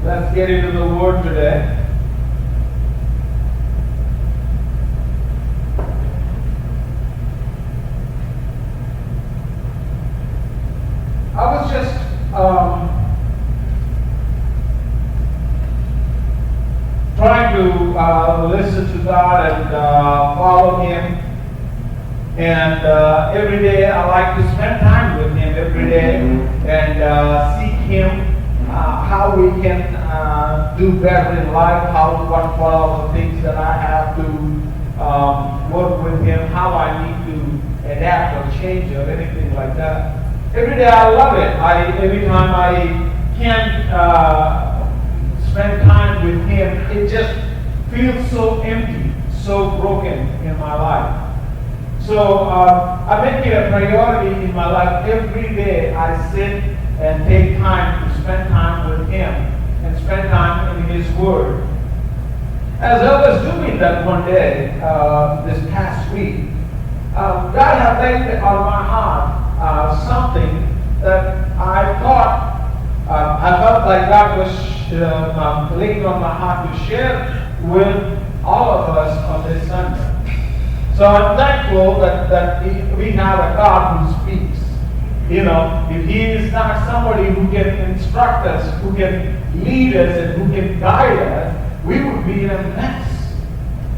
Let's get into the Word today. I was just trying to listen to God and follow Him. And every day I like to spend time with Him every day and seek Him, how we can do better in life, what are the things that I have to work with Him, how I need to adapt or change or anything like that. Every day I love it. Every time I can spend time with Him, it just feels so empty, so broken in my life. So I make it a priority in my life. Every day I sit and take time to spend time with Him and spend time in His Word. As I was doing that one day, this past week, God had laid on my heart something that I thought, I felt like God was laying on my heart to share with all of us on this Sunday. So I'm thankful that we have a God who speaks. You know, if He is not somebody who can instruct us, who can lead us, and who can guide us, we would be in a mess.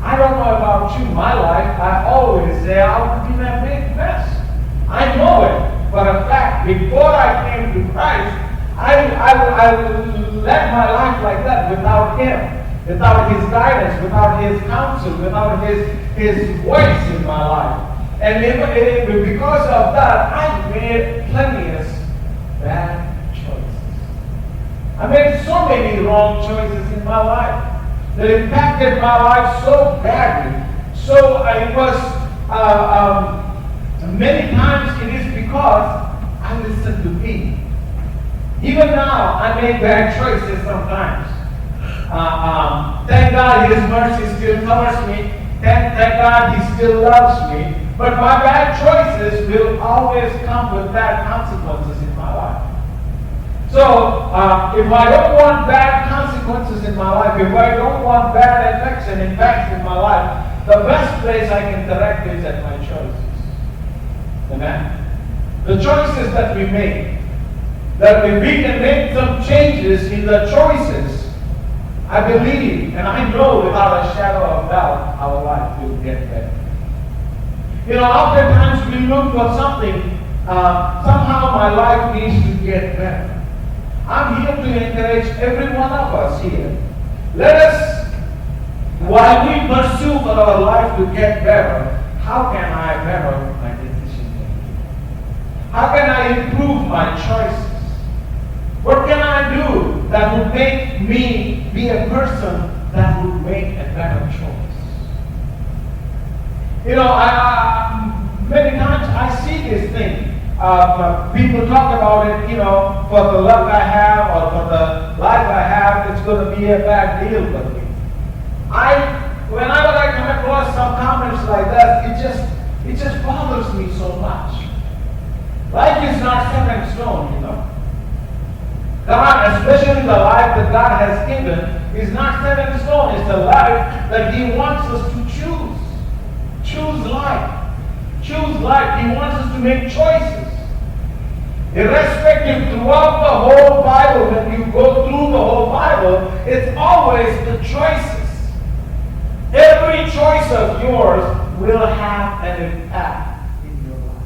I don't know about you, my life, I always say I would be in a big mess. I know it for a fact. Before I came to Christ, I led my life like that without Him, without His guidance, without His counsel, without His voice in my life. And because of that, I made plenty of bad choices. I made so many wrong choices in my life that impacted my life so badly. So it was many times it is because I listened to me. Even now, I make bad choices sometimes. Thank God His mercy still covers me. Thank God He still loves me. But my bad choices will always come with bad consequences in my life. So, if I don't want bad consequences in my life, if I don't want bad effects and impacts in my life, the best place I can correct is at my choices. Amen? The choices that we make. That if we can make some changes in the choices, I believe and I know without a shadow of doubt, our life will get better. You know, oftentimes we look for something, somehow my life needs to get better. I'm here to encourage every one of us here. Let us, while we pursue for our life to get better, how can I better my decision making? How can I improve my choices? What can I do that would make me be a person that would make a better choice? You know, many times I see this thing. People talk about it, you know, for the luck I have or for the life I have, it's going to be a bad deal for me. Whenever I come across some comments like that, it just bothers me so much. Life is not set in stone, you know. God, especially the life that God has given, is not set in stone. It's a life that He wants us to choose. Choose life. Choose life. He wants us to make choices. Irrespective throughout the whole Bible, when you go through the whole Bible, it's always the choices. Every choice of yours will have an impact in your life.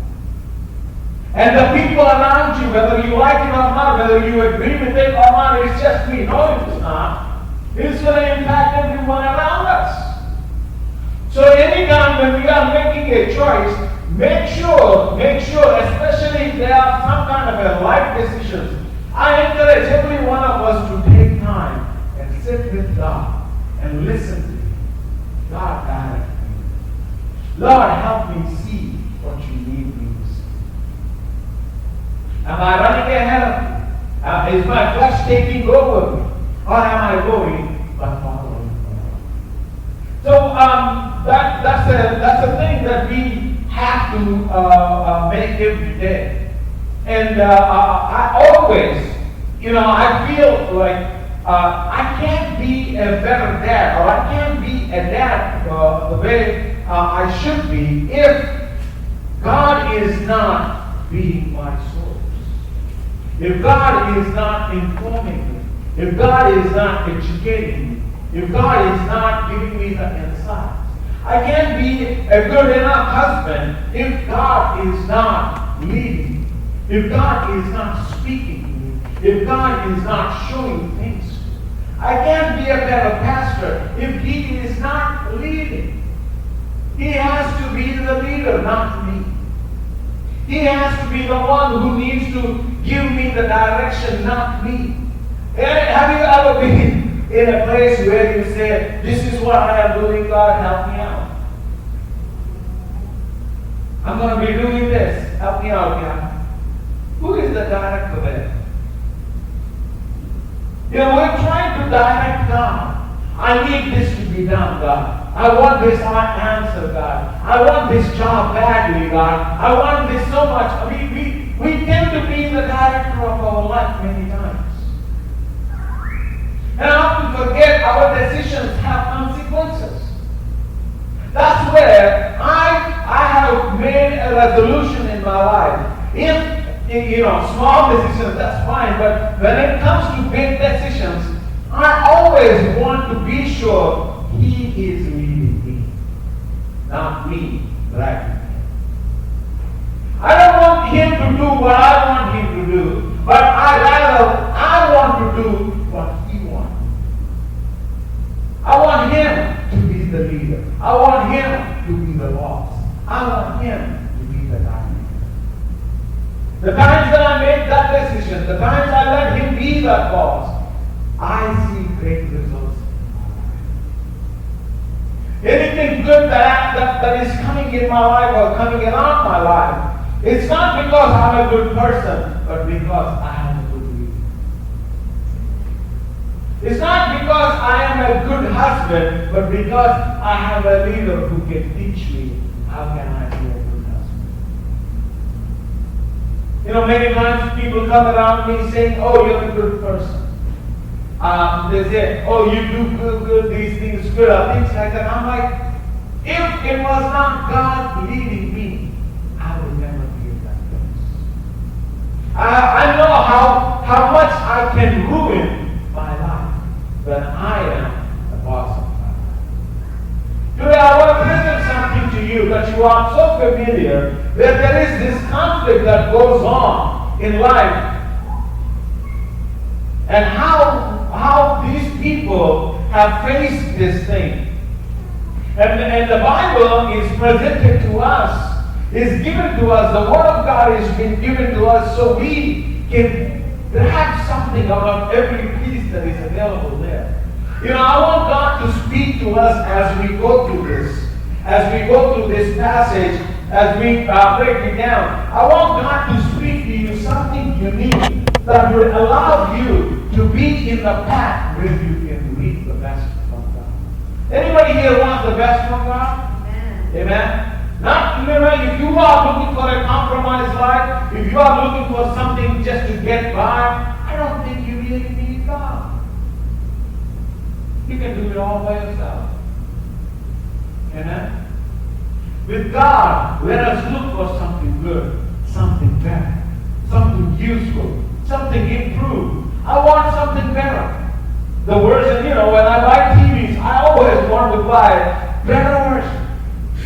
And the people around you, whether you like it or not, whether you agree with it or not, it's just we know it is not. It's going to impact everyone around us. So anytime when we are making a choice, make sure, especially if there are some kind of a life decisions, I encourage every one of us to take time and sit with God and listen to Him. God, guide me. Lord, help me see what you need me to see. Am I running ahead of you? Is my flesh taking over me? Or am I going but following God? So that's a thing that we have to make every day. And I always, I feel like I can't be a better dad, or I can't be a dad the way I should be if God is not being my source. If God is not informing me, if God is not educating me, if God is not giving me the insights. I can't be a good enough husband if God is not leading me, if God is not speaking to me, if God is not showing things to me. I can't be a better pastor if He is not leading. He has to be the leader, not me. He has to be the one who needs to give me the direction, not me. Have you ever been in a place where you say, this is what I am doing, God, help me out? I'm going to be doing this. Help me out, God. Who is the director there? We're trying to direct God. I need this to be done, God. I want this answer, God. I want this job badly, God. I want this so much. We tend to be the director of our life many times. And I often forget our decisions have consequences. That's where I have made a resolution in my life. If, small decisions, that's fine. But when it comes to big decisions, I always want to be sure He is leading me, not me dragging Him. I don't want Him to do what I want Him to do, but I want to do what He wants. I want Him to be the leader. I want Him to be the boss. I want Him to be the guide. The times that I make that decision, the times I let Him be that boss, I see great results. Anything good that is coming in my life or coming around my life, it's not because I'm a good person, but because I am a good leader. It's not because I am a good husband, but because I have a leader who can teach me how can I be a good husband. Many times people come around me saying, oh, you're a good person. They say, oh, you do good, these things good, or things like that. I'm like, if it was not God leading me, I would never be in that place. I know how much I can ruin my life when I am the boss of my life. Today I want to present something to you that you are so familiar that there is this conflict that goes on in life. And how these people have faced this thing. And the Bible is presented to us, is given to us, the Word of God has been given to us so we can grab something out of every piece that is available there. I want God to speak to us as we go through this passage, as we break it down. I want God to speak to you something unique that will allow you to be in the path where you can reap the best from God. Anybody here wants the best from God? Amen. Amen. Not, if you are looking for a compromised life, if you are looking for something just to get by, I don't think you really need God. You can do it all by yourself. Amen. With God, let us look for something good, something better, something useful, something improved. I want something better. The version, when I buy TVs, I always want to buy better version,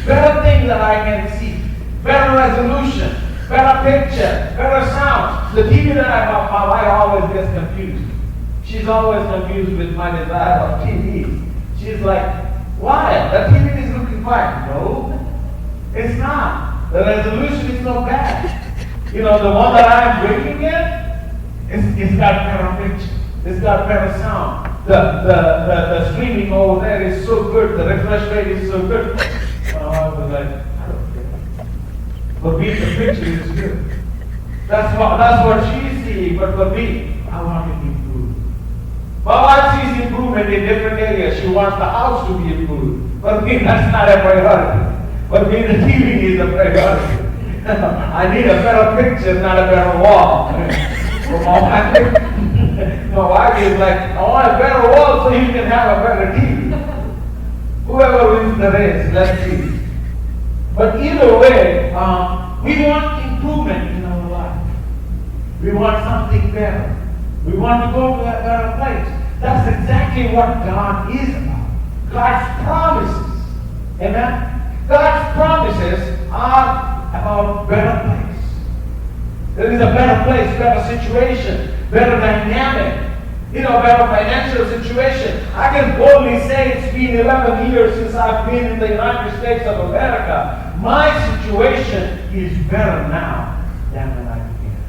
better things that I can see, better resolution, better picture, better sound. The TV that I have, my wife always gets confused. She's always confused with my desire of TVs. She's like, why? The TV is looking fine. No, it's not. The resolution is not bad. The one that I'm bringing it's got better picture. It's got better sound. The streaming over there is so good. The refresh rate is so good. I was like, I don't care. For me, the picture is good. That's what she's seeing. But for me, I want it improved. My wife sees improvement in different areas. She wants the house to be improved. For me, that's not a priority. For me, the TV is a priority. I need a better picture, not a better wall. For my wife, My wife is like, I want a better wall so you can have a better TV. Whoever wins the race, let's see. But either way, we want improvement in our life. We want something better. We want to go to a better place. That's exactly what God is about. God's promises. Amen? God's promises are about better place. There is a better place, better situation, better dynamic, better financial situation. I can boldly say it's been 11 years since I've been in the United States of America. My situation is better now than when I began.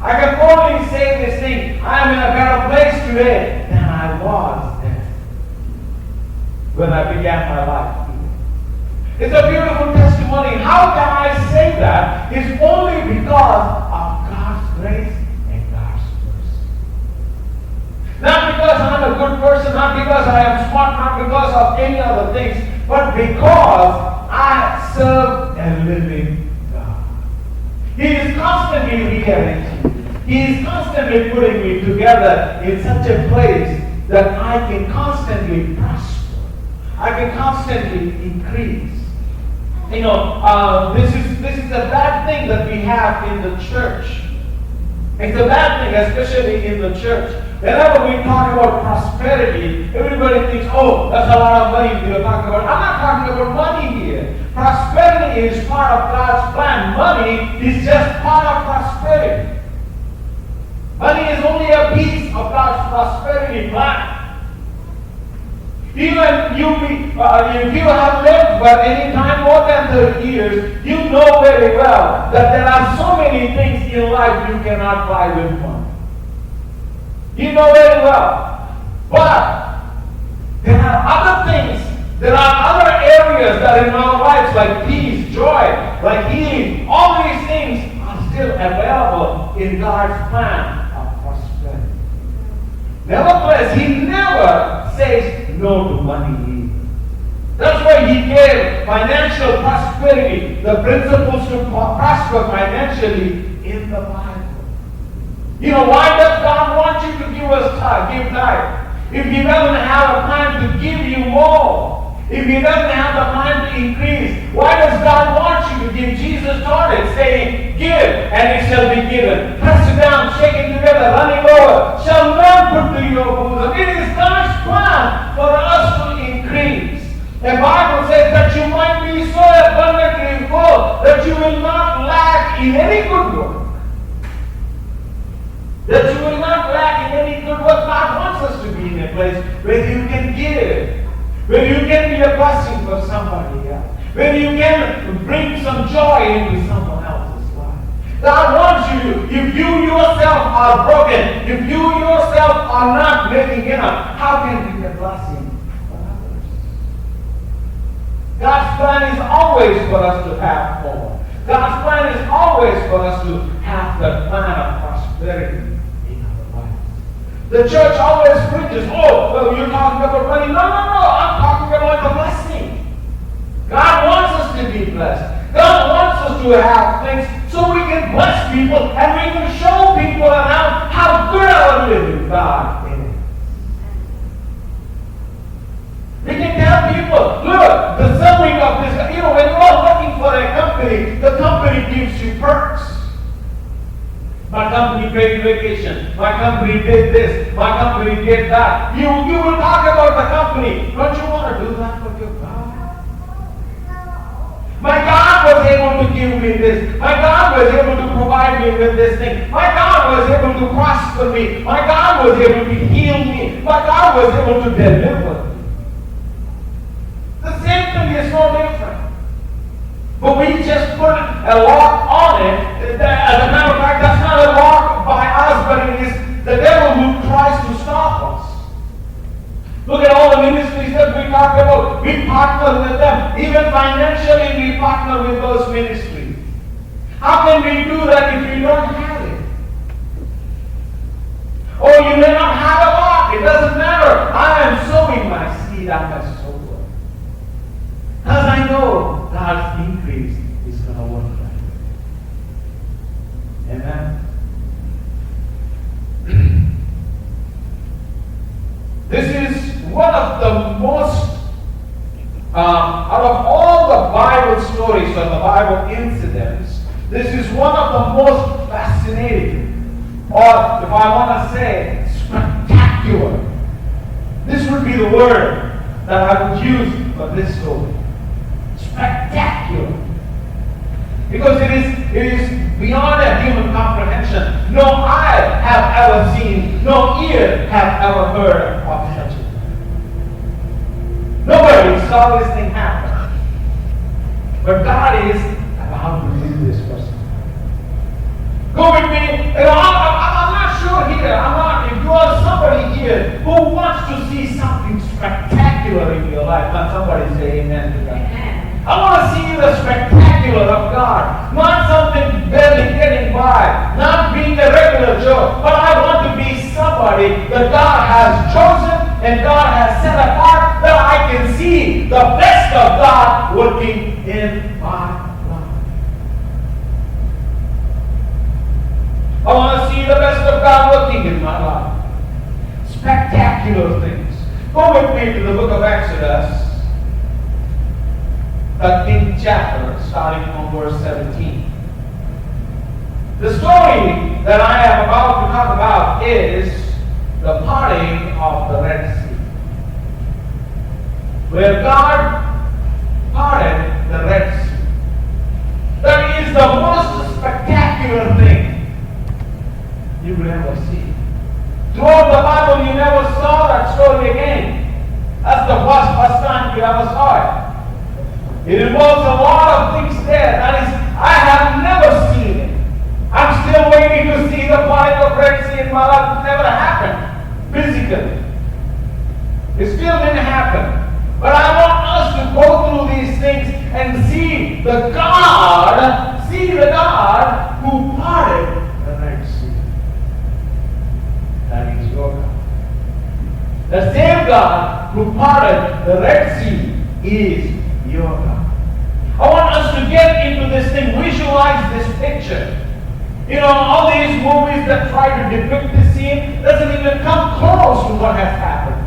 I can boldly say this thing, I am in a better place today than I was then when I began my life. It's a beautiful testimony. How can I say that? It's only because of God's grace and God's mercy. Not because I'm a good person, not because I am smart, not because of any other things, but because I serve a living God. He is constantly rearranging. He is constantly putting me together in such a place that I can constantly prosper. I can constantly increase. This is a bad thing that we have in the church. It's a bad thing, especially in the church. Whenever we talk about prosperity, everybody thinks, oh, that's a lot of money you're talking about. I'm not talking about money here. Prosperity is part of God's plan. Money is just part of prosperity. Money is only a piece of God's prosperity plan. Even if you have lived for any time more than 30 years, you know very well that there are so many things in life you cannot buy with money. You know very well. But there are other things, there are other areas that in our lives like peace, joy, like healing, all these things are still available in God's plan of prosperity. Nevertheless, He never says no to money either. That's why He gave financial prosperity, the principles to prosper financially in the Bible. Why does God want you to give tithe? If He doesn't have a plan to give you more, if He doesn't have the plan to increase, why does God want you to give? Jesus taught it, saying, give, and it shall be given. Press it down, shake it together, running over, shall men put to your bosom. It is God's plan for us to increase. The Bible says that you might be so abundantly full that you will not lack in any good work. That you will not lack in any good work. God wants us to be in a place where you can give, where you can be a blessing for somebody else, where you can bring some joy into someone else's life. God wants you, if you yourself are broken, if you yourself are not making enough, how can you be a blessing for others? God's plan is always for us to have more. God's plan is always for us to have the plan of prosperity. The church always preaches, oh, well, you're talking about money. No, I'm talking about the blessing. God wants us to be blessed. God wants us to have things so we can bless people and we can show people around how good our living God is. We can tell people, look, the summary of this, when you're looking for a company, the company gives you perks. My company paid vacation. My company did this. My company did that. You will talk about the company. Don't you want to do that for your God? My God was able to give me this. My God was able to provide me with this thing. My God was able to prosper me. My God was able to heal me. My God was able to deliver me. The same thing is no different. But we just put a lock on it. As a matter of fact, that's not a lock by us, but it is the devil who tries to stop us. Look at all the ministries that we talk about. We partner with them. Even financially, we partner with those ministries. How can we do that if we don't have it? Oh, you may not have a lot. It doesn't matter. I am sowing my seed at my sower. Because I know God's increase is going to work right. Amen. one of the most, out of all the Bible stories or the Bible incidents, this is one of the most fascinating, or if I want to say, spectacular. This would be the word that I would use for this story. Spectacular. Because it is beyond a human comprehension. No eye have ever seen, no ear have ever heard of such a thing. Nobody saw this thing happen. But God is about to do this person. Go with me. I'm not sure here. If you are somebody here who wants to see something spectacular in your life, not somebody say amen to that. I want to see the spectacular of God. Not something barely getting by. Not being a regular Joe. But I want to be somebody that God has chosen and God has set apart, that I can see the best of God working in my life. I want to see the best of God working in my life. Spectacular things. Go with me to the book of Exodus. 13th chapter, starting from verse 17. The story that I am about to talk about is the parting of the Red Sea, where God parted the Red Sea. That is the most spectacular thing you will ever see. Throughout the Bible, you never saw that story again. That's the first time you ever saw it. It involves a lot of things there. That is, I have never seen it. I'm still waiting to see the parting of Red Sea in my life. It never happened physically. It still didn't happen. But I want us to go through these things and see the God who parted the Red Sea. That is your God. The same God who parted the Red Sea is your God. I want us to get into this thing, visualize this picture. You know, all these movies that try to depict the scene doesn't even come close to what has happened.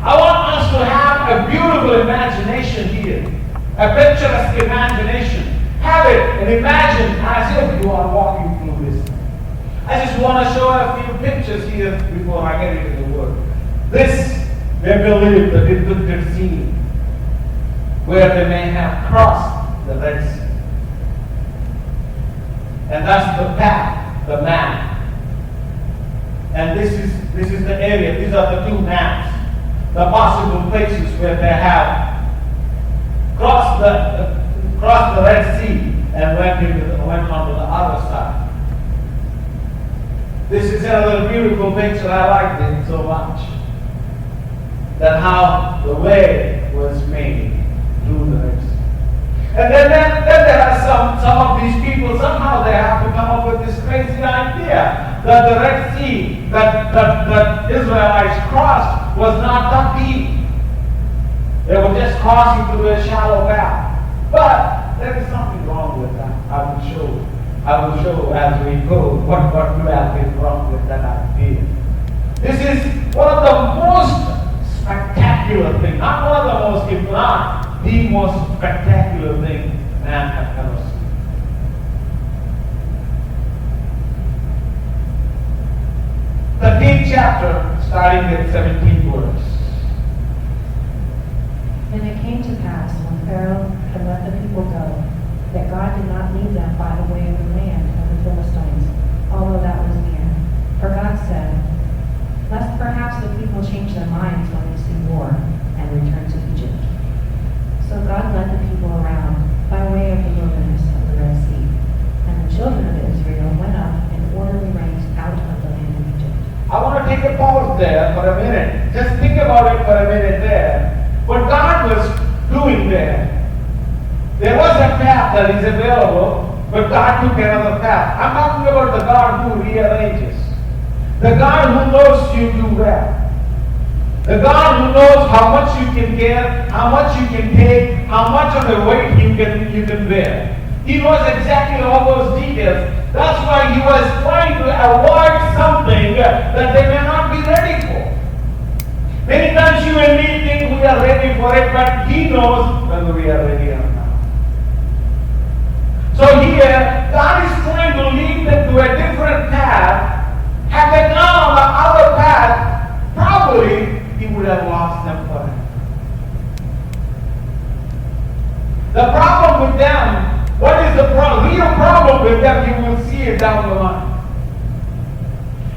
I want us to have a beautiful imagination here, a picturesque imagination. Have it and imagine as if you are walking through this thing. I just want to show a few pictures here before I get into the word. This, we believe, the depicted scene where they may have crossed the Red Sea. And that's the path, the map. And this is the area, these are the two maps, the possible places where they have crossed the Red Sea and went on to the other side. This is another beautiful picture. I liked it so much. That how the way was made through the Red Sea. And then there are some of these people, somehow they have to come up with this crazy idea that the Red Sea that Israelites crossed was not that deep. They were just crossing through a shallow path. But there is something wrong with that. I will show as we go what could have been wrong with that idea. This is one of the most spectacular things, not one of the most, if not the most spectacular thing man has ever seen. The 13th chapter, starting at 17th verse. And it came to pass, when Pharaoh had let the people go, that God did not lead them by the way of the land of the Philistines, although that was near. For God said, lest perhaps the people change their minds when they see war, and return to Egypt. So God led the people around by way of the wilderness of the Red Sea. And the children of Israel went up in orderly ranks out of the land of Egypt. I want to take a pause there for a minute. Just think about it for a minute there. What God was doing there was a path that is available, but God took another path. I'm talking about the God who rearranges. The God who knows you do well. The God who knows how much you can bear, how much you can take, how much of the weight you can bear. He knows exactly all those details. That's why he was trying to avoid something that they may not be ready for. you and me think we are ready for it, but He knows whether we are ready or not. So here, God is trying to lead them to a different path. Had they gone on the other path, probably He would have lost them forever. The problem with them, what is the real problem with them? You will see it down the line.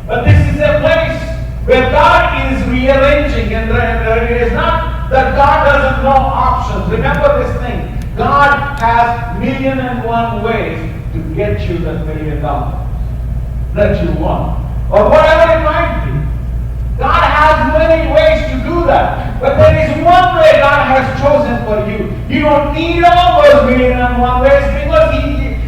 But this is a place where God is rearranging, and it is not that God doesn't know options. Remember this thing. God has 1,000,001 ways to get you that $1 million that you want. Or whatever it might be. God has many ways to do that. But there is one way God has chosen for you. You don't need all those 1,000,001 ways because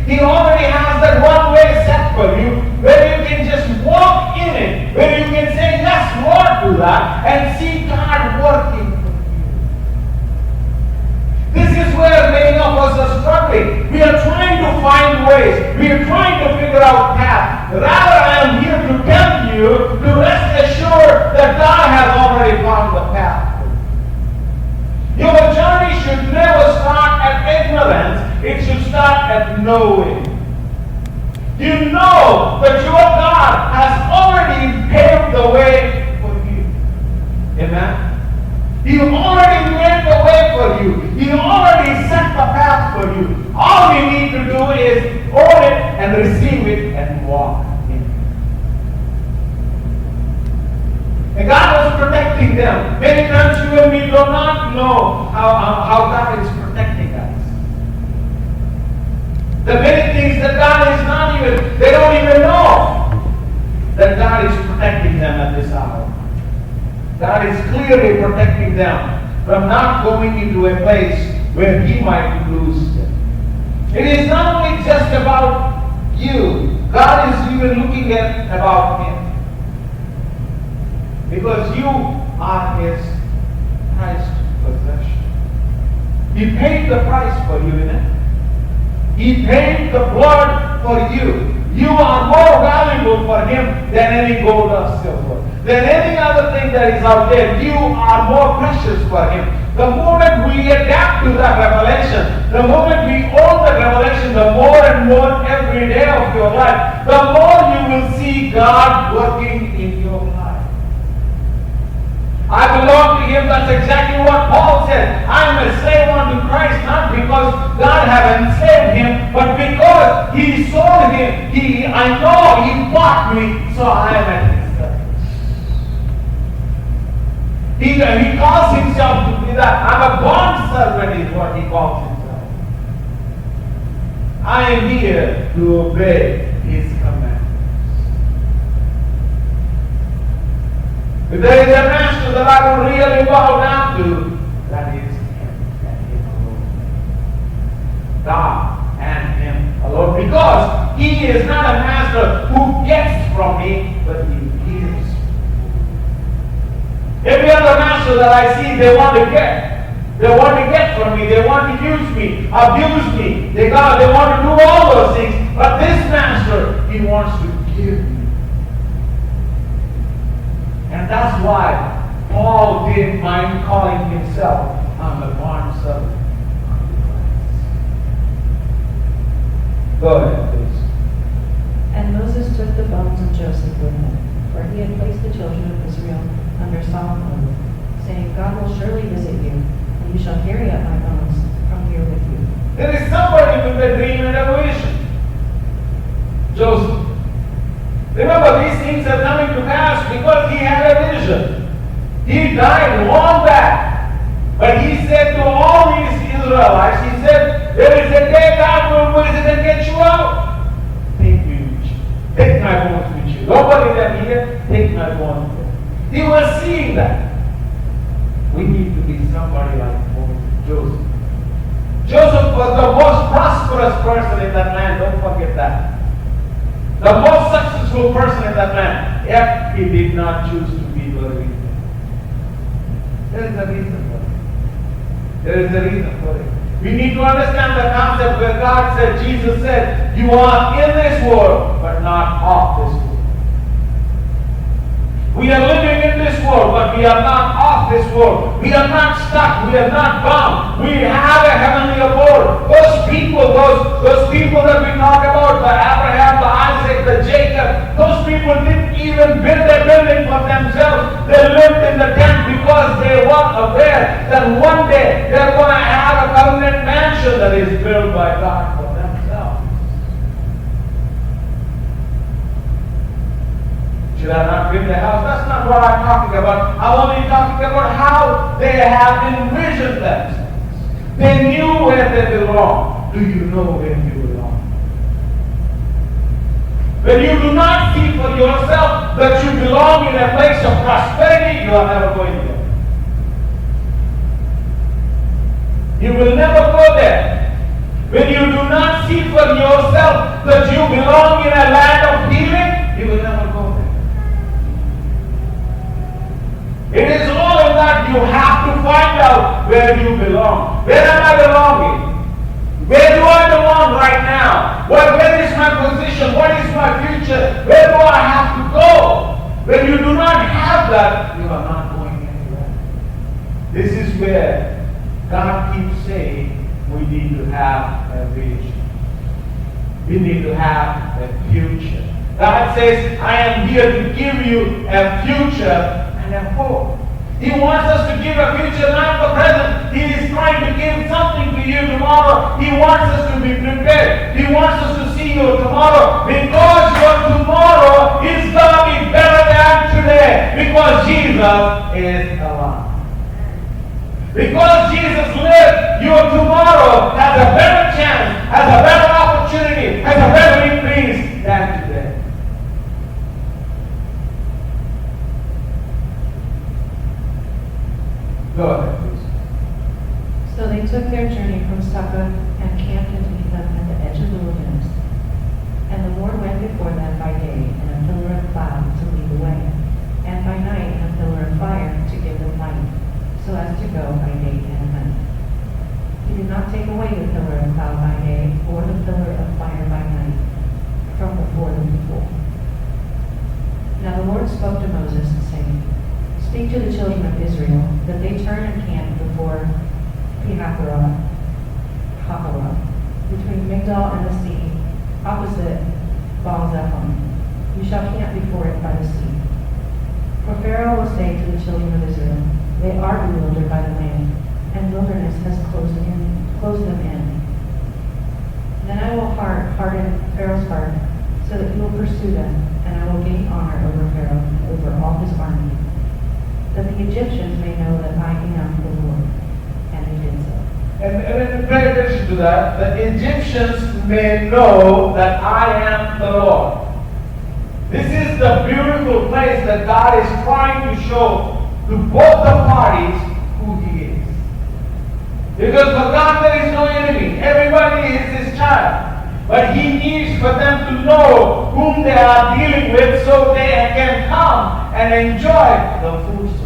He already has that one way set for you where you can just walk in it. Where you can say, yes, Lord, to that and see God working. This is where many of us are struggling. We are trying to find ways. We are trying to figure out paths. Rather, I am here to tell you to rest assured that God has already found the path. Your journey should never start at ignorance. It should start at knowing. You know that your God has already paved the way for you. Amen? He already made the way for you. He already set the path for you. All we need to do is own it and receive it and walk in it. And God was protecting them. Many times you and me do not know how God is protecting us. The many things that God is not even, they don't even know that God is protecting them at this hour. God is clearly protecting them from not going into a place where He might lose them. It is not only just about you. God is even looking at about Him. Because you are His prized possession. He paid the price for you, innit? He paid the blood for you. You are more valuable for Him than any gold or silver. Than any other thing that is out there. You are more precious for Him. The moment we adapt to that revelation, the moment we own the revelation, the more and more every day of your life, the more you will see God working in your life. I belong to Him. That's exactly what Paul said. I am a slave unto Christ, not because God haven't saved him, but because He sold him. I know He bought me, so I am at His service. He calls Himself to be that. I'm a bond servant is what He calls Himself. I am here to obey His commandments. If there is a master that I will really bow down to, that is Him and Him alone. God and Him alone. Because He is not a master who gets from me, but He gives. Every other master that I see, they want to get. They want to get from me. They want to use me, abuse me. They want to do all those things. But this master, He wants to give me. And that's why Paul didn't mind calling himself a bond servant. Go ahead, please. And Moses took the bones of Joseph with him, for he had placed the children of Israel under solemn oath, saying, God will surely visit you, and you shall carry up my bones from here with you. There is somebody with a dream and a vision. Joseph. Remember, these things are coming to pass because he had a vision. He died long back. But he said to all these Israelites, he said, there is a day God will visit and get you out. Take me with you. Take my bones with you. Don't bury them here. Take my bones there. He was seeing that. We need to be somebody like Joseph. Joseph was the most prosperous person in that land. Don't forget that. The most successful person in that land, yet he did not choose to be buried. There is a reason for it. There is a reason for it. We need to understand the concept where God said, Jesus said, you are in this world, but not of this world. We are living in this this world, but we are not of this world. We are not stuck. We are not bound. We have a heavenly abode. Those people that we talk about, the Abraham, the Isaac, the Jacob, those people didn't even build a building for themselves. They lived in the tent because they were aware that one day they're going to have a permanent mansion that is built by God for themselves. Should I not build a house? That's not what I'm talking about. I'm only talking about how they have envisioned themselves. They knew where they belong. Do you know where you belong? When you do not see for yourself that you belong in a place of prosperity, you are never going there. You will never go there. When you do not see for yourself that you belong in a land of healing, you will never go there. It is all of that. You have to find out where you belong. Where am I belonging? Where do I belong right now? Where is my position? What is my future? Where do I have to go? When you do not have that, you are not going anywhere. This is where God keeps saying we need to have a vision. We need to have a future. God says, I am here to give you a future and a hope. He wants us to give a future, not the present. He is trying to give something to you tomorrow. He wants us to be prepared. He wants us to see you tomorrow. Because your tomorrow is going to be better than today. Because Jesus is alive. Because Jesus lived, your tomorrow has a better chance, has a better opportunity, has a better increase than today. Go ahead, please. So they took their journey from Succoth and camped in Etham at the edge of the wilderness. And the Lord went before them by day in a pillar of cloud to lead the way, and by night in a pillar of fire to give them light, so as to go by day and night. He did not take away the pillar of cloud by day or the pillar of fire by night from before the people. Now the Lord spoke to Moses, saying, Speak to the children of Israel, that they turn and camp before Pi-hahiroth, between Migdol and the sea, opposite Baal-zephon. You shall camp before it by the sea. For Pharaoh will say to the children of Israel, They are bewildered by the land, and wilderness has closed them in. Then I will harden Pharaoh's heart, so that he will pursue them, and I will gain honor over Pharaoh and over all his army, that the Egyptians may know that I am the Lord. And they did so. And pay attention to that. The Egyptians may know that I am the Lord. This is the beautiful place that God is trying to show to both the parties who He is. Because for God there is no enemy. Everybody is His child. But He needs for them to know whom they are dealing with so they can come and enjoy the full circle.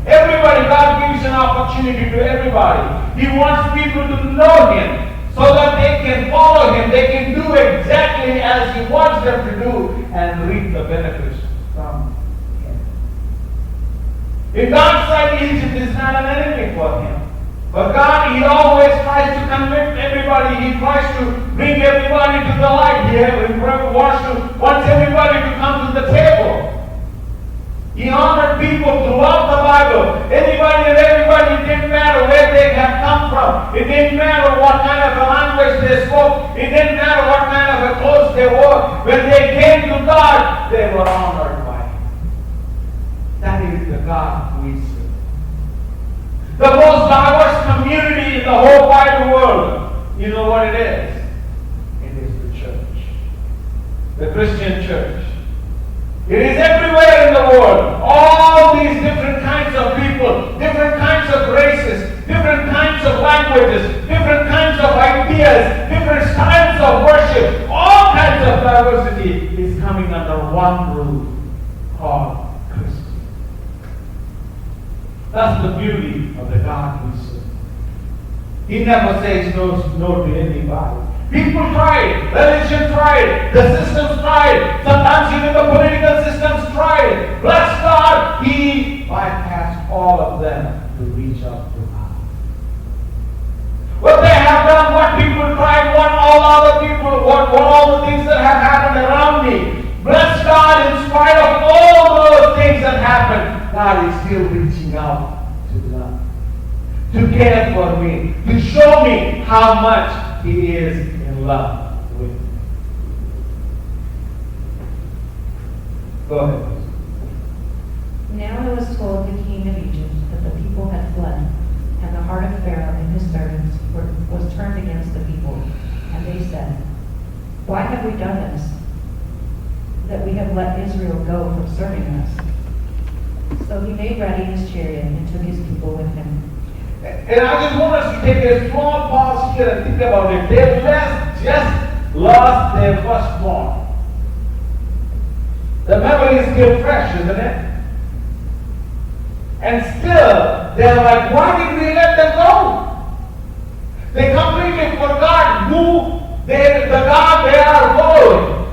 Everybody, God gives an opportunity to everybody. He wants people to know Him so that they can follow Him. They can do exactly as He wants them to do and reap the benefits from Him. In God's sight, Egypt is not an enemy for Him. But God, He always tries to convict everybody. He tries to bring everybody to the light. He wants everybody to come to the table. He honored people throughout the Bible. Anybody and everybody, it didn't matter where they had come from. It didn't matter what kind of a language they spoke. It didn't matter what kind of a clothes they wore. When they came to God, they were honored by Him. That is the God we serve. The most diverse community in the whole wide world. You know what it is? It is the church. The Christian church. It is everywhere in the world. All these different kinds of people, different kinds of races, different kinds of languages, different kinds of ideas, different styles of worship, all kinds of diversity is coming under one roof called Christian. That's the beauty of the God we serve. He never says no to anybody. People tried, religion tried, the systems tried, sometimes even the political systems tried. Bless God. in spite of all those things that happened, God is still reaching out to love, to care for me, to show me how much He is in love with me. Go ahead. Now it was told the king of Egypt that the people had fled, and the heart of Pharaoh and his servants was turned against the people. And they said, "Why have we done this, that we have let Israel go from serving us?" So he made ready his chariot and took his people with him. And I just want us to take a small pause here and think about it. They just lost their firstborn. The memory is still fresh, isn't it? And still, they're like, why did we let them go? They completely forgot who the God they are following.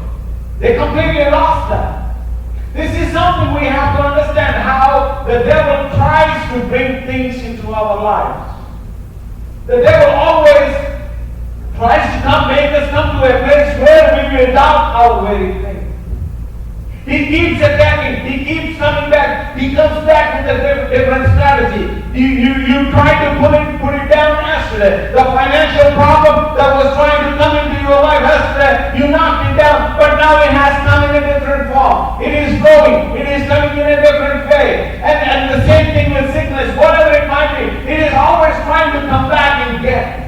They completely lost that. This is something we have to understand, how the devil tries to bring things into our lives. The devil always tries to make us come to a place where we will doubt our very faith. He keeps attacking. He keeps coming back. He comes back with a different strategy. You tried to put it down yesterday. The financial problem that was trying to come into your life yesterday, you knocked it down. But now it has come in a different form. It is growing. It is coming in a different way. And the same thing with sickness, whatever it might be. It is always trying to come back and get us.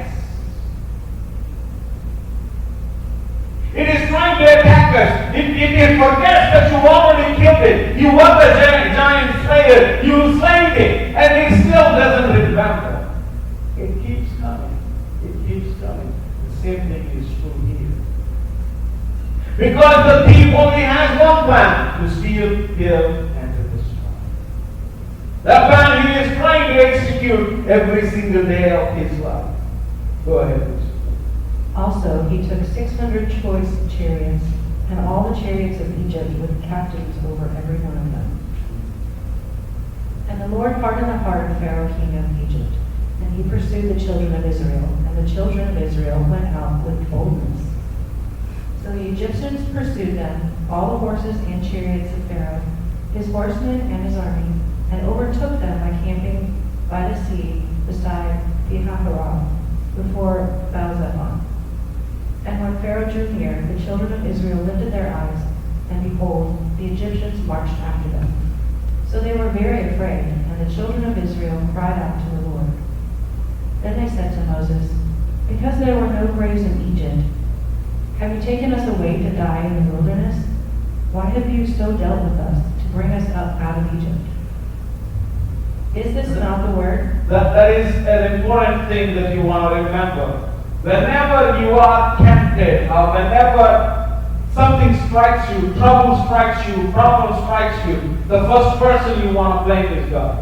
It is trying to attack us. It forgets that you already killed it. You were the giant slayer. You slayed it. And it still doesn't remember. It keeps coming. It keeps coming. The same thing is true here. Because the thief only has one plan: to steal, kill, and to destroy. That plan he is trying to execute every single day of his life. Go ahead, please. Also, he took 600 choice chariots, and all the chariots of Egypt with captains over every one of them. And the Lord hardened the heart of Pharaoh, king of Egypt, and he pursued the children of Israel, and the children of Israel went out with boldness. So the Egyptians pursued them, all the horses and chariots of Pharaoh, his horsemen and his army, and overtook them by camping by the sea beside Pi-hahiroth, before Baal-zephon. And when Pharaoh drew near, the children of Israel lifted their eyes, and behold, the Egyptians marched after them. So they were very afraid, and the children of Israel cried out to the Lord. Then they said to Moses, "Because there were no graves in Egypt, have you taken us away to die in the wilderness? Why have you so dealt with us to bring us up out of Egypt? Is this not the word?" That is an important thing that you want to remember. Whenever you are tempted, or whenever something strikes you, trouble strikes you, problem strikes you, the first person you want to blame is God.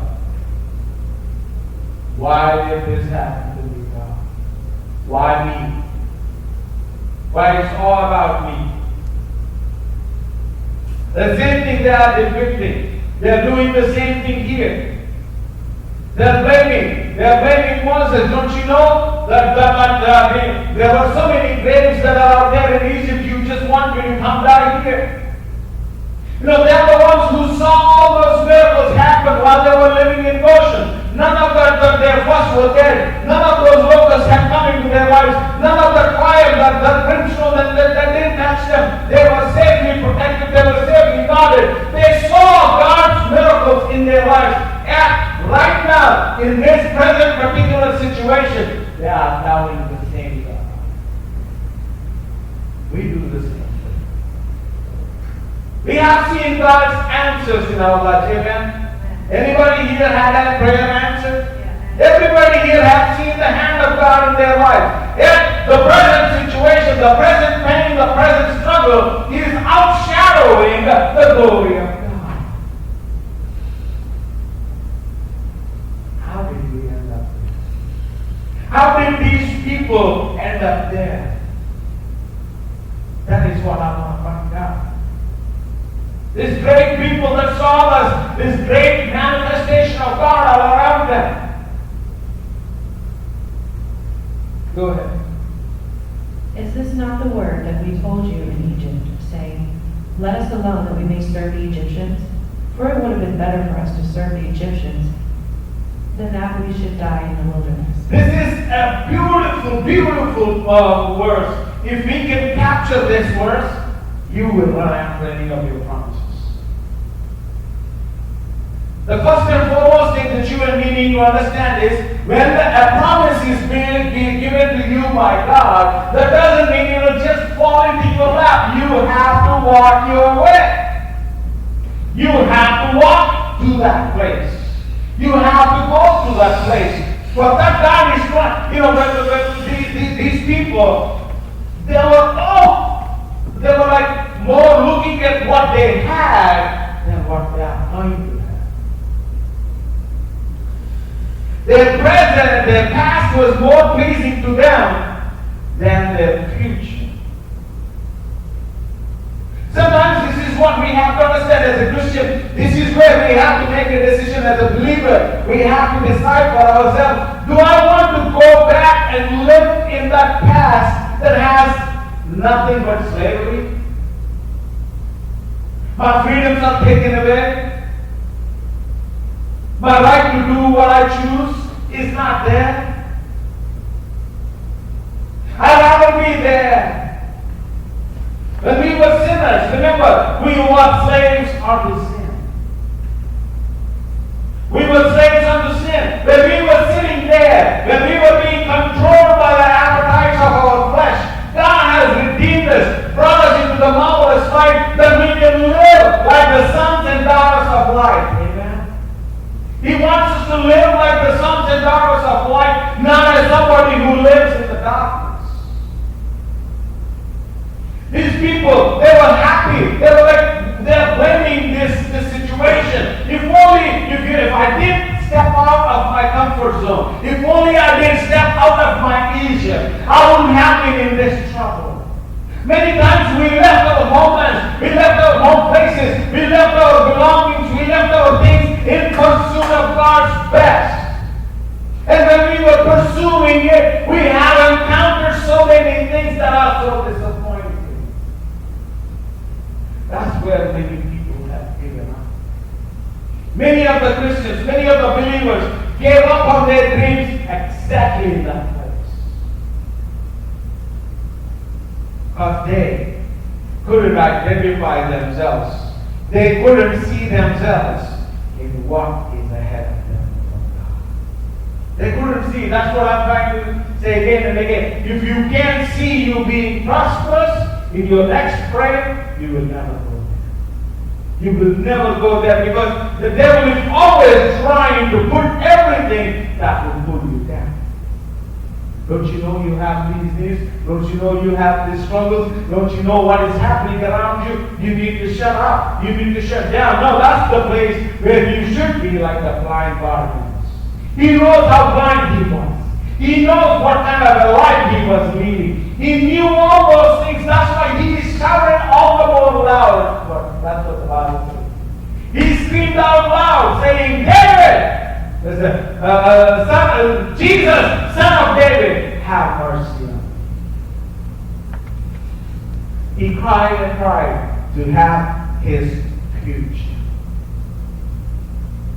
Why did this happen to me, God? Why me? Why it's all about me? The same thing they are depicting. They are doing the same thing here. They are blaming Moses. Don't you know that there were so many graves that are out there in Egypt? You just want me to come down here. You know, they are the ones who saw all those miracles happen while they were living in Goshen. None of their first were dead. None of those locusts had come into their lives. None of the fire, the brimstone that didn't touch them. They were safely protected. They were safely guarded. They saw God's miracles in their lives. And right now, in this present particular situation, they are doubting the same God. We do the same thing. We have seen God's answers in our lives. Amen. Anybody here had a prayer answered? Everybody here has seen the hand of God in their life. Yet the present situation, the present pain, the present struggle is outshadowing the glory of God. How did we end up there? How did these people end up there? That is what I want to find out. These great people that saw us, this great manifestation of God all around them. Go ahead. Is this not the word that we told you in Egypt, saying, Let us alone that we may serve the Egyptians. For it would have been better for us to serve the Egyptians than that we should die in the wilderness. This is a beautiful, beautiful verse. If we can capture this verse, you will run after any of your promises. The first and foremost thing that you and me need to understand is when a promise is being given to you by God, that doesn't mean it'll just fall into your lap. You have to walk your way. You have to walk to that place. You have to go to that place. But that God is trying, when these people, they were like more looking at what they had than what they are going to have. Their present, their past was more pleasing to them than their future. Sometimes this is what we have to understand as a Christian. This is where we have to make a decision as a believer. We have to decide for ourselves. Do I want to go back and live in that past that has nothing but slavery? My freedoms are taken away. My right to do what I choose is not there. I'd rather be there. When we were sinners, remember, we were slaves unto sin. We were slaves unto sin. When we were sitting there, when we were being controlled by the appetites of our flesh, God has redeemed us, brought us into the marvelous light that we can live like the sons and daughters of light. He wants us to live like the sons and daughters of light, not as somebody who lives in the darkness. These people, they were happy. They're blaming this situation. If I did step out of my comfort zone, if only I did step out of my Egypt, I wouldn't have been in this trouble. Many times we left our homelands, we left our home places, we left our belongings, we left our things in pursuit of God's best. And when we were pursuing it, we have encountered so many things that are so disappointing. That's where many people have given up. Many of the Christians, many of the believers gave up on their dreams exactly in that place. Because they couldn't identify themselves. They couldn't see themselves in what is ahead of them from God. They couldn't see. That's what I'm trying to say again and again. If you can't see you being prosperous in your next frame, you will never go there. You will never go there because the devil is always trying to put everything that will pull you down. Don't you know you have these needs? Don't you know you have these struggles? Don't you know what is happening around you? You need to shut up. You need to shut down. No, that's the place where you should be like the blind Bartimaeus. He knows how blind he was. He knows what kind of a life he was leading. He knew all those things. That's why he shouted all the more loud. But that's what the Bible says. He screamed out loud, saying, David! Jesus, son of David, have mercy on me. He cried and cried to have his future.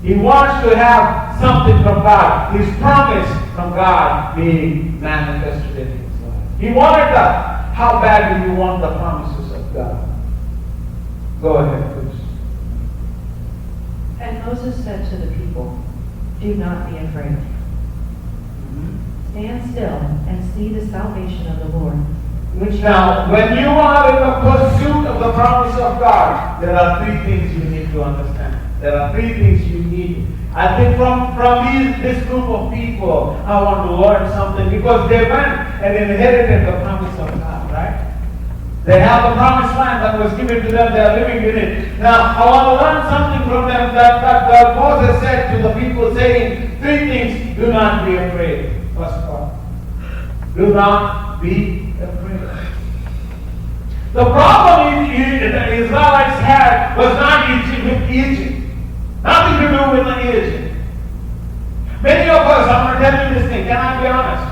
He wants to have something from God, his promise from God being manifested in his life. He wanted that. How bad do you want the promises of God? Go ahead, please. And Moses said to the people, do not be afraid. Stand still and see the salvation of the Lord. Which now, when you are in the pursuit of the promise of God, there are three things you need to understand. There are three things you need. I think from this group of people, I want to learn something because they went and inherited the promise of God, right? They have the promised land that was given to them. They are living in it. Now, I want to learn something from them that Moses said to the people, saying three things. Do not be afraid. First part. Do not be afraid. The problem the Israelites had was not Egypt. Nothing to do with Egypt. Many of us, I'm going to tell you this thing. Can I be honest?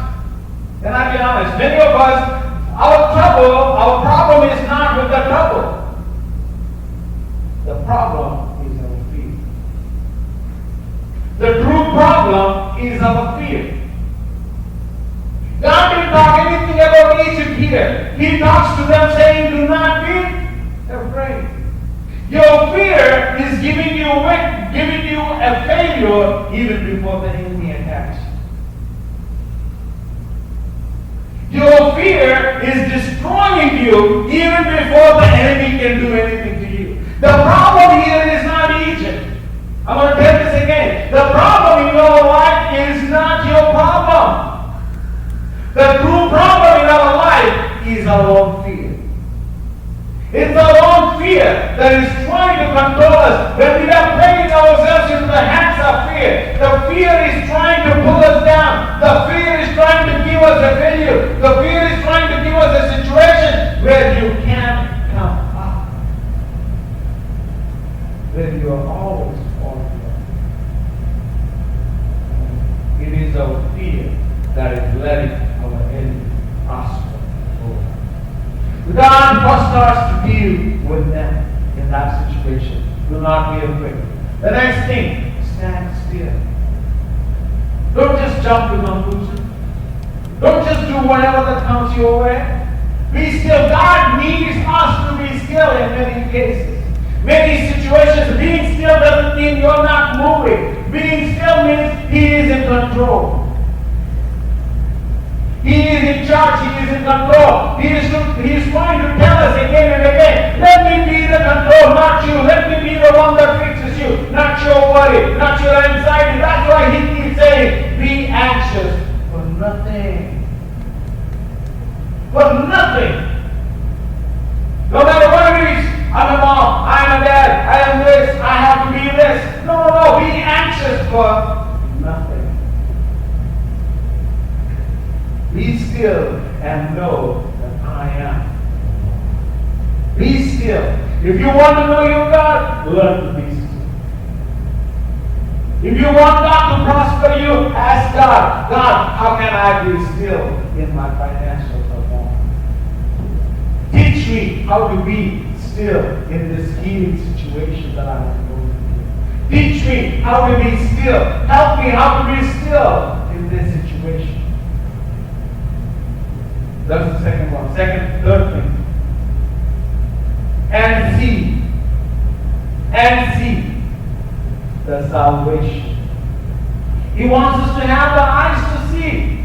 Can I be honest? Many of us, our problem is not with the trouble. The problem is our fear. The true problem is our fear. God didn't talk anything about Egypt here. He talks to them saying, do not be afraid. Your fear is giving you a failure even before the enemy attacks you. Your fear is destroying you even before the enemy can do anything to you. The problem here is not Egypt. I'm going to tell this again. The problem in your life is not your problem. The true problem in our life is our own fear. It's our own fear that is trying to control us. When we are playing ourselves into the hands of fear, the fear is trying to pull us down. The fear is trying to give us a failure. The fear is trying to give us a situation where you can't come up. Where you are always falling down. It is our fear that is letting our enemy prosper. God first starts to deal with them in that situation. Do not be afraid. The next thing, stand still. Don't just jump to conclusions. Don't just do whatever that comes your way. Be still. God needs us to be still in many cases. Many situations, being still doesn't mean you're not moving. Being still means He is in control. He is in charge. He is in control. He is trying to tell us again and again, let me be the control, not you. Let me be the one that fixes you, not your worry, not your anxiety. That's why He keeps saying, be anxious for nothing. For nothing. No matter what it is, I'm a mom, I'm a dad, I am this, I have to be this. No, be anxious for nothing. Be still and know that I am. Be still. If you want to know your God, learn to be still. If you want God to prosper you, ask God, God, how can I be still in my financial performance? Teach me how to be still in this healing situation that I am going through. Teach me how to be still. Help me how to be still in this situation. That's the second one. Third thing. And see the salvation. He wants us to have the eyes to see.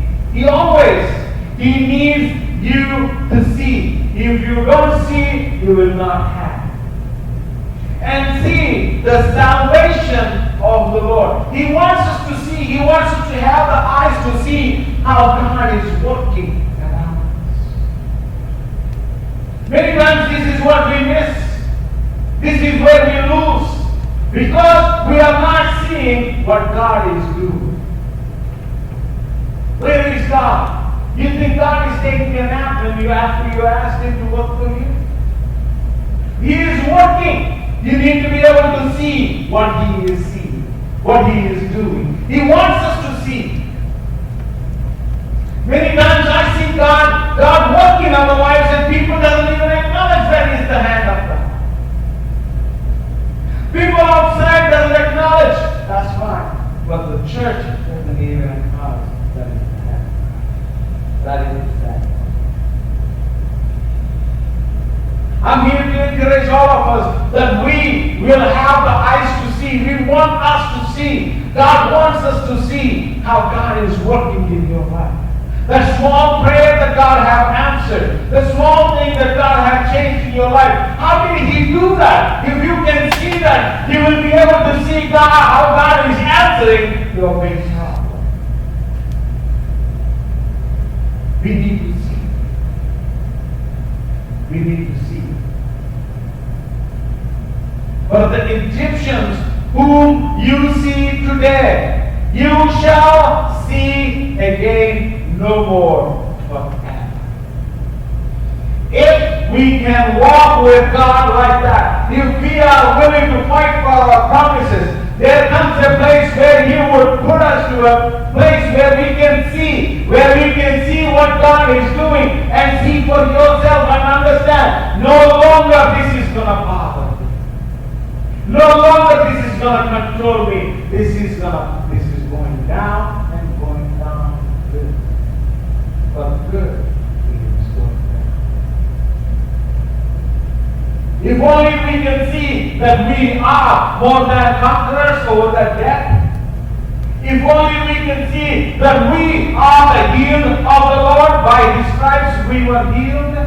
He needs you to see. If you don't see, you will not have. And see the salvation of the Lord. He wants us to see. He wants us to have the eyes to see how God is working. Many times this is what we miss. This is where we lose. Because we are not seeing what God is doing. Where is God? You think God is taking a nap after you asked Him to work for you? He is working. You need to be able to see what He is seeing, what He is doing. He wants us to see. Many times I see God working in our lives and people doesn't even acknowledge that He's the hand of God. People outside doesn't acknowledge. That's fine. But the church doesn't even acknowledge that He's the hand of God. That is sad. I'm here to encourage all of us that we will have the eyes to see. We want us to see. God wants us to see how God is working in your life. The small prayer that God has answered, the small thing that God has changed in your life. How did He do that? If you can see that, you will be able to see how God is answering your big problem. We need to see. We need to see. But the Egyptians whom you see today, you shall see again no more forever. If we can walk with God like that, if we are willing to fight for our promises, there comes a place where He would put us to a place where we can see what God is doing and see for yourself and understand no longer this is going to bother me. No longer this is going to control me. This is going down and going down good. But good is going down. If only we can see that we are more than conquerors over that death. If only we can see that we are the healed of the Lord, by His stripes we were healed.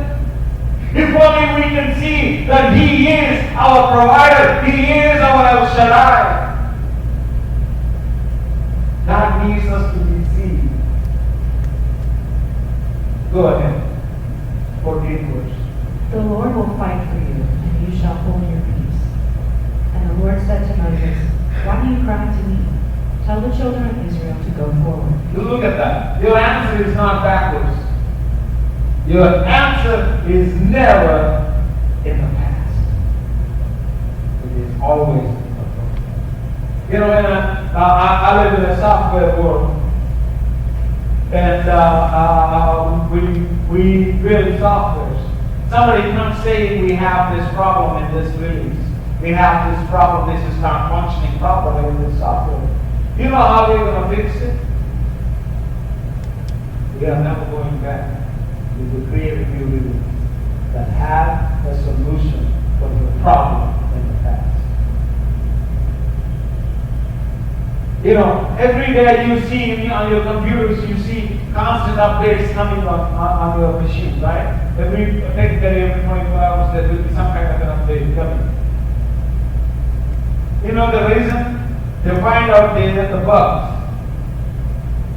If only we can see that He is our provider, He is our El Shaddai. That needs us to be seen. Go ahead. 14th verse. The Lord will fight for you, and you shall hold your peace. And the Lord said to Moses, why do you cry to me? Tell the children of Israel to go forward. You look at that. Your answer is not backwards. Your answer is never in the past. It is always in the present. You know, when I live in a software world, and we build softwares. Somebody comes saying we have this problem in this release. We have this problem, this is not functioning properly in this software. You know how we're going to fix it? We are never going back. We will create a new release that have a solution for the problem in the past. You know, every day you see on your computers, you see constant updates coming on your machine, right? Every 24 hours there will be some kind of an update coming. You know the reason? They find out the bugs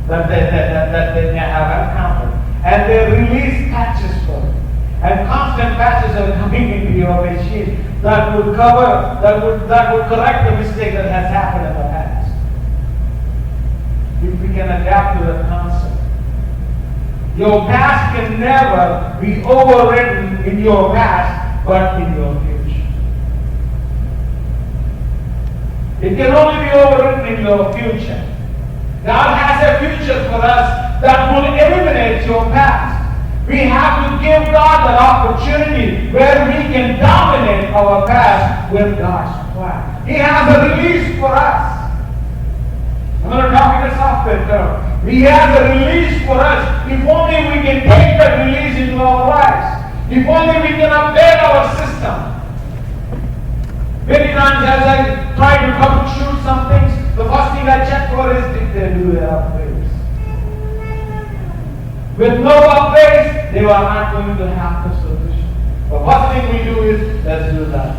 that they have encountered. And they release patches for it. And constant patches are coming into your machine that would cover, that would correct the mistake that has happened in the past. If we can adapt to that concept. Your past can never be overwritten in your past, but in your future. It can only be overwritten in your future. God has a future for us that will eliminate your past. We have to give God that opportunity where we can dominate our past with God's plan. He has a release for us. I'm going to talk in a software term. He has a release for us. If only we can take that release into our lives. If only we can update our system. Many times as I try to troubleshoot some things, the first thing I check for is did they do their upgrades. With no upgrades, they are not going to have the solution. The first thing we do is, let's do that.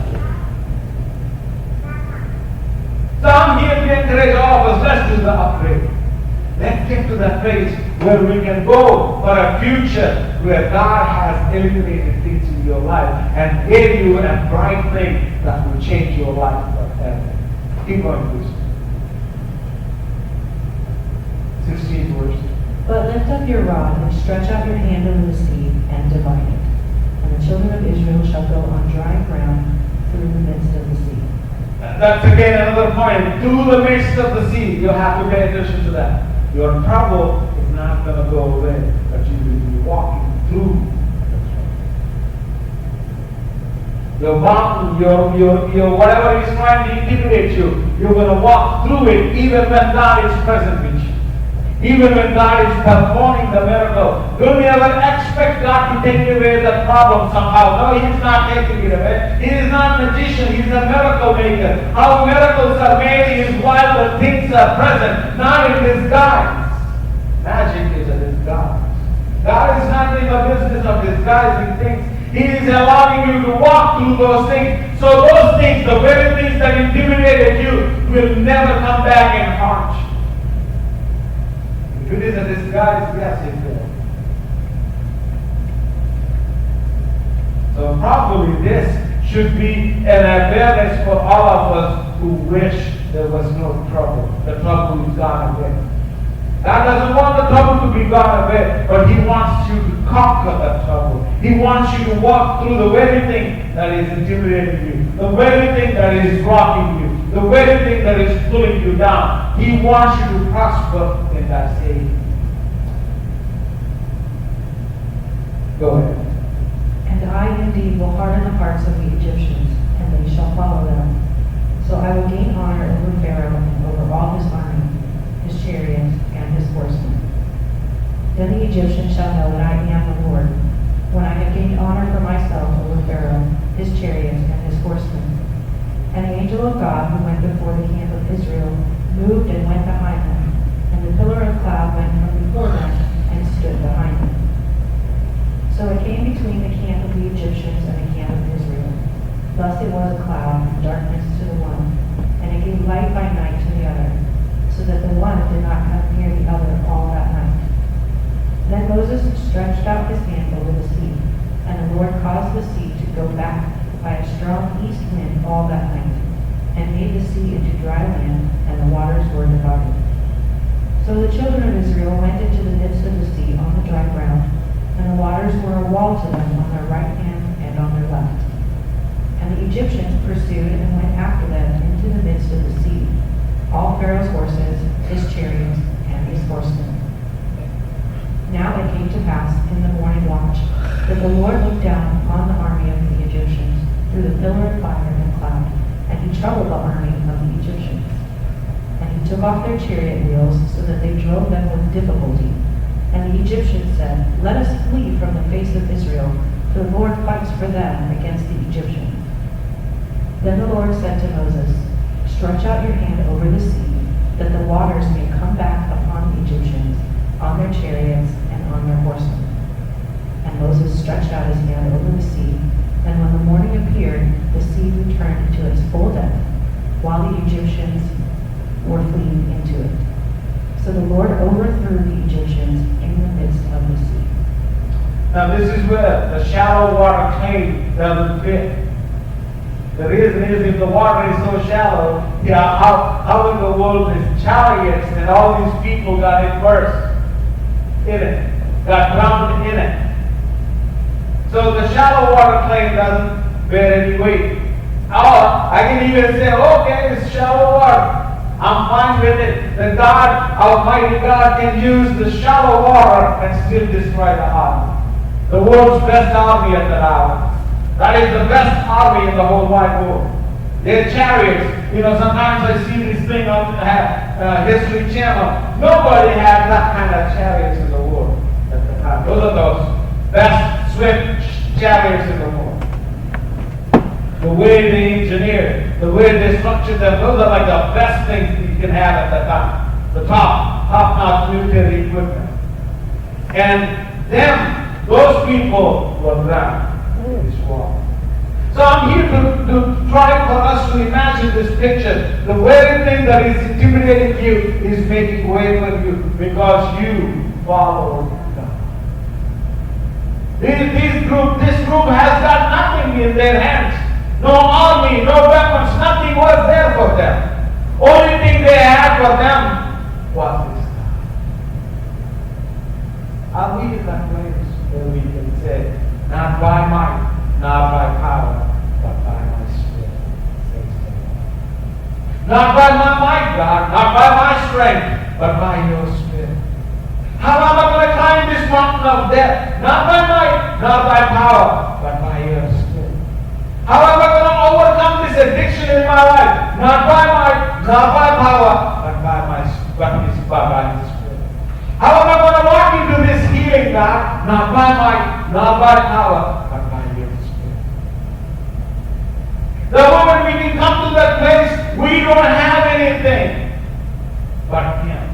So I'm here to encourage all of us, let's do the upgrade. Let's get to that place where we can go for a future where God has eliminated things in your life and gave you a bright thing that will change your life forever. Keep going, please. 16th verse. But lift up your rod and stretch out your hand over the sea and divide it. And the children of Israel shall go on dry ground through the midst of the sea. That's again another point. Through the midst of the sea, you have to pay attention to that. Your trouble is not going to go away, but you will be walking through the trouble. Your whatever is trying to intimidate you, you're going to walk through it even when God is present with you. Even when God is performing the miracle. Don't ever expect God to take away the problem somehow. No, He's not taking it away. He is not a magician. He's a miracle maker. How miracles are made is while the things are present, not in disguise. Magic is a disguise. God is not in the business of disguising things. He is allowing you to walk through those things. So those things, the very things that intimidated you, will never come back and haunt you. If it is a disguise, yes, it will. So probably this should be an awareness for all of us who wish there was no trouble. The trouble is gone away. God doesn't want the trouble to be gone away, but He wants you to conquer that trouble. He wants you to walk through the very thing that is intimidating you, the very thing that is blocking you, the very thing that is pulling you down. He wants you to prosper in that state. Go ahead. And I indeed will harden the hearts of the Egyptians, and they shall follow them. Egyptians shall know that I am the Lord, when I have gained honor for myself over Pharaoh, his chariots, and his horsemen. And the angel of God who went before the camp of Israel moved and went behind them, and the pillar of cloud went from before them and stood behind them. So it came between the camp of the Egyptians and the camp of Israel. Thus it was a cloud and darkness to the one, and it gave light by night to the other, so that the one did not come near the other all that night. Then Moses stretched out his hand over the sea, and the Lord caused the sea to go back by a strong east wind all that night, and made the sea into dry land, and the waters were divided. So the children of Israel went into the midst of the sea on the dry ground, and the waters were a wall to them on their right hand and on their left. And the Egyptians pursued and went after them into the midst of the sea, all Pharaoh's horses, his chariots, and his horsemen. Now it came to pass in the morning watch that the Lord looked down upon the army of the Egyptians through the pillar of fire and cloud, and he troubled the army of the Egyptians. And he took off their chariot wheels so that they drove them with difficulty. And the Egyptians said, Let us flee from the face of Israel, for the Lord fights for them against the Egyptians. Then the Lord said to Moses, Stretch out your hand over the sea, that the waters may come back upon the Egyptians, on their chariots and on their horsemen. And Moses stretched out his hand over the sea, and when the morning appeared, the sea returned to its full depth, while the Egyptians were fleeing into it. So the Lord overthrew the Egyptians in the midst of the sea. Now this is where the shallow water claim doesn't fit. The reason is if the water is so shallow, how in the world is chariots and all these people got immersed in it, got drowned in it. So the shallow water claim doesn't bear any weight. Or I can even say, okay, it's shallow water. I'm fine with it. That God, Almighty God, can use the shallow water and still destroy the army. The world's best army at that hour. That is the best army in the whole wide world. Their chariots. Sometimes I see this thing on History Channel. Nobody had that kind of chariots in the world at the time. Those are those best swift chariots in the world. The way they engineered, the way they structured them, those are like the best things you can have at that time. The top-notch military equipment. And those people were drowned in this war. So I'm here to try for us to imagine this picture. The very thing that is intimidating you is making way for you because you follow God. This group has got nothing in their hands. No army, no weapons, nothing was there for them. Only thing they had for them was this God. Are we in that place where we can say, not by might, not by power, but by my Spirit, says the Lord. Not by my might, God, not by my strength, but by your Spirit. How am I going to climb this mountain of death? Not by might, not by power, but by your Spirit. How am I going to overcome this addiction in my life? Not by might, not by power, but by His Spirit. How am I going to walk into this healing, God? Not by might, not by power, but by your Spirit. The moment we can come to that place, we don't have anything but Him.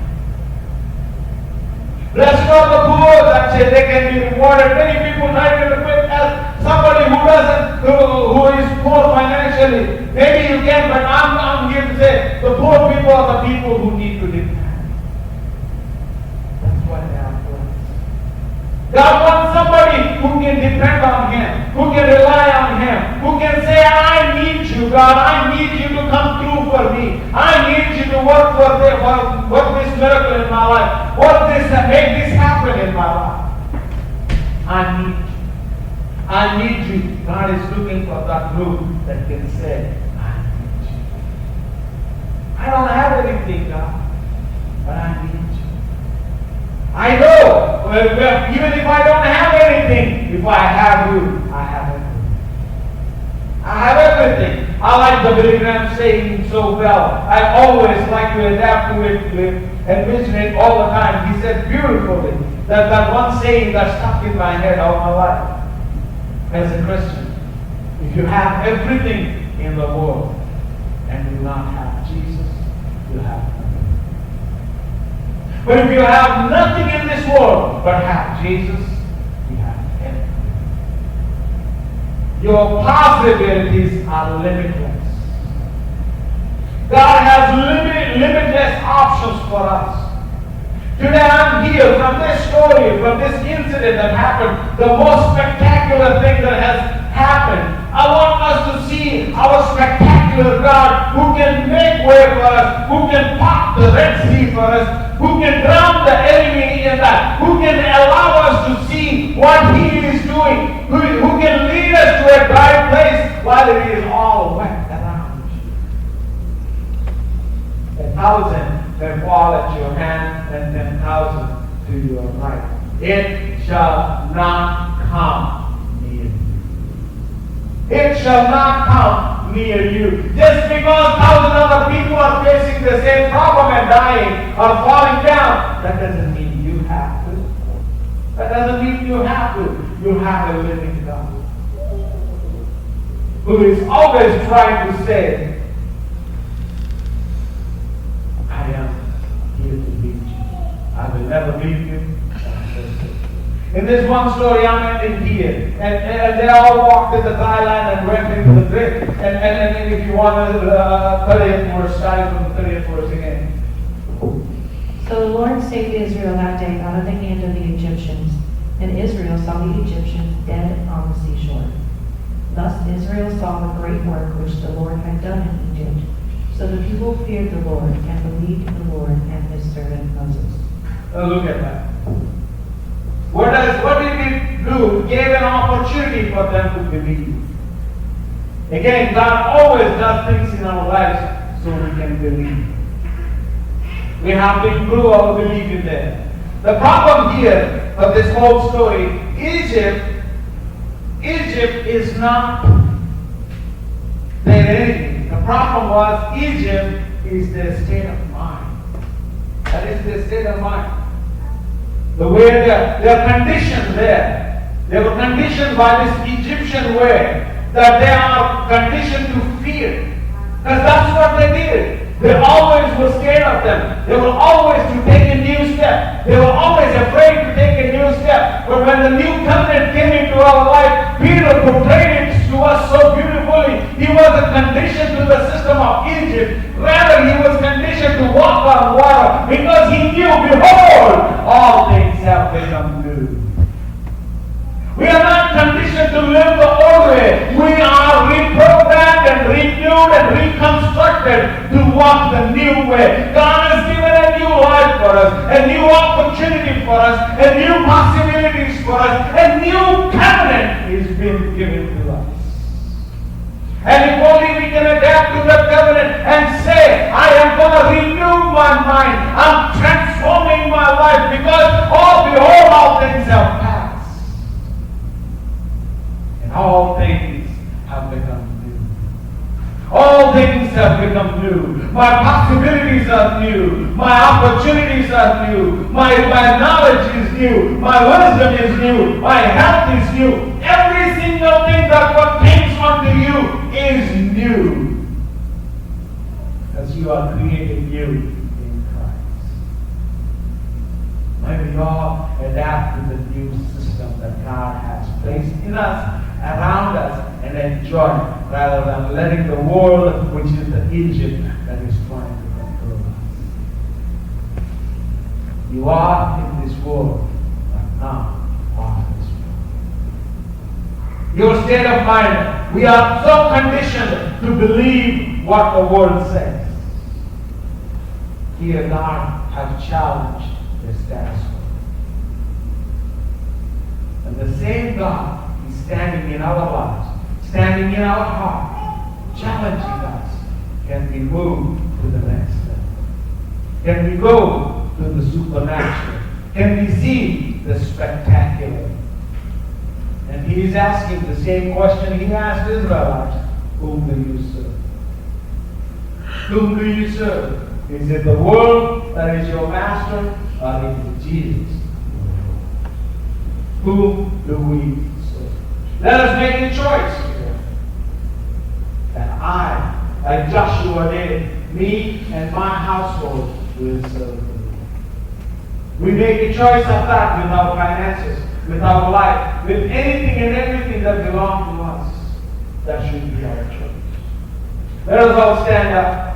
Blessed are the poor that say they can be rewarded. Many people try to equate as somebody who is poor financially. Maybe you can, but I'm here to say the poor people are the people who need to depend. That's what they are for. God wants somebody who can depend on Him, who can rely on Him, who can say, I need you, God. I need you to come through for me. I need you to work this miracle in my life. Make this happen in my life. I need you. I need you. God is looking for that group that can say, I need you. I don't have anything, God, but I need you. I know, even if I don't have anything, if I have you, I have everything. I have everything. I like the Billy Graham saying so well. I always like to adapt to it and mention it all the time. He said beautifully, That one saying that stuck in my head all my life as a Christian. If you have everything in the world and do not have Jesus, you have nothing. But if you have nothing in this world but have Jesus, you have everything. Your possibilities are limitless. God has limitless options for us. Today I'm here from this story, from this incident that happened, the most spectacular thing that has happened. I want us to see our spectacular God who can make way for us, who can part the Red Sea for us, who can drown the enemy in that, who can allow us to see what He is doing, who can lead us to a dry place while it is all wet around you. 1,000 may fall at your hand and 10,000 to your right. It shall not come near you. It shall not come near you. Just because 1,000 other people are facing the same problem and dying or falling down, that doesn't mean you have to. That doesn't mean you have to. You have a living God who is always trying to say, I am here to lead you. I will never leave you. In this one story, I'm ending here. And they all walked in the dry land and went into the drink. And if you want to, 30th verse, starting from the 30th verse again. So the Lord saved Israel that day out of the hand of the Egyptians, and Israel saw the Egyptians dead on the seashore. Thus Israel saw the great work which the Lord had done in Egypt. So the people feared the Lord and believed in the Lord and His servant Moses. Now look at that. What did He do? He gave an opportunity for them to believe. Again, God always does things in our lives so we can believe. We have to improve our belief in them. The problem here of this whole story, Egypt is not their enemy. The problem was Egypt is their state of mind. That is their state of mind. The way they're conditioned there. They were conditioned by this Egyptian way, that they are conditioned to fear. Because that's what they did. They always were scared of them. They were always to take a new step. They were always afraid to take a new step. But when the new covenant came into our life, Peter portrayed it to us so beautifully. He wasn't conditioned to the system of Egypt. Rather, he was conditioned to walk on water because he knew, behold, all things have become new. We are not conditioned to live the old way. We are reprogrammed and renewed and reconstructed to walk the new way. God has given a new life for us, a new opportunity for us, a new possibilities for us, a new covenant is being given to us. And if only we can adapt to the covenant and say, I am going to renew my mind. I'm transforming my life because, oh, behold, all things have passed. All things have become new. All things have become new. My possibilities are new. My opportunities are new. My knowledge is new. My wisdom is new. My health is new. Every single thing that pertains unto you is new. Because you are created new in Christ. May we all adapt to the new system that God has placed in us, around us, and enjoy, rather than letting the world, which is the Egypt, that is trying to control us. You are in this world, but not of this world. Your state of mind, we are so conditioned to believe what the word says. Here God has challenged the status quo. And the same God is standing in our lives, standing in our heart, challenging us. Can we move to the next step? Can we go to the supernatural? Can we see the spectacular? And he is asking the same question he asked Israelites. Whom do you serve? Whom do you serve? Is it the world that is your master, or is it Jesus? Whom do we serve? Let us make a choice here. That I, like Joshua did, me and my household will serve the Lord. We make a choice of that with our finances, with our life, with anything and everything that belongs to us. That should be our choice. Let us all stand up.